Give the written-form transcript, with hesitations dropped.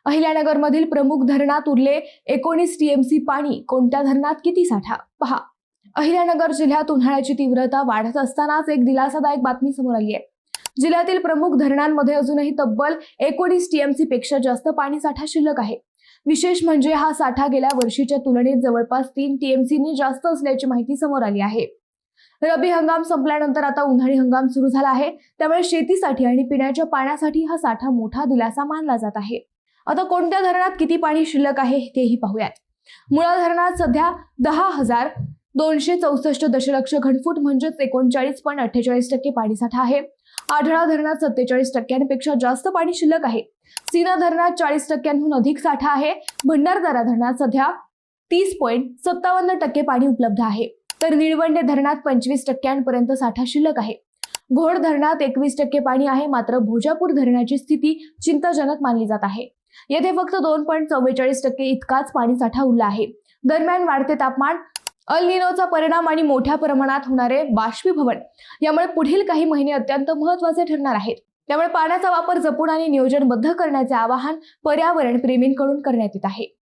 अहिल्यानगरमधील प्रमुख धरणात उरले 19 टीएमसी पाणी, कोणत्या धरणात किती साठा? पहा. अहिल्यानगर जिल्ह्यात उन्हाळ्याची तीव्रता वाढत असतानाच एक दिलासादायक बातमी समोर आली आहे. जिल्ह्यातील प्रमुख धरणांमध्ये अजूनही तब्बल 19 टीएमसी पेक्षा जास्त पाणी साठा शिल्लक आहे. विशेष म्हणजे हा साठा गेल्या वर्षीच्या तुलनेत जवळपास 3 टीएमसीने जास्त असल्याची माहिती समोर आली आहे. रब्बी हंगाम संपल्यानंतर आता उन्हाळी हंगाम सुरू झाला आहे, त्यामुळे शेतीसाठी आणि पिण्याच्या पाण्यासाठी हा साठा मोठा दिलासा मानला जात आहे. आता कोणत्या धरणात किती पाणी शिल्लक आहे तेही पाहूयात. मुळा धरणात सध्या 10,264 दशलक्ष घनफूट म्हणजेच 39.48% पाणी साठा आहे. आढळा धरणात 47% जास्त पाणी शिल्लक आहे. सीना धरणात 40% अधिक साठा आहे. भंडारदरा धरणात सध्या 30.57% पाणी उपलब्ध आहे. तर निळवंडे धरणात 25% साठा शिल्लक आहे. घोड धरणात 21% पाणी आहे. मात्र भोजापूर धरणाची स्थिती चिंताजनक मानली जात आहे. येथे फक्त 2.44% इतकाच पाणी साठा उरला आहे. दरम्यान वाढते तापमान, अल निनोचा परिणाम आणि मोठ्या प्रमाणात होणारे बाष्पीभवन यामुळे पुढील काही महिने अत्यंत महत्त्वाचे ठरणार आहेत. त्यामुळे पाण्याचा वापर जपून आणि नियोजनबद्ध करण्याचे आवाहन पर्यावरण प्रेमींकडून करण्यात येत आहे.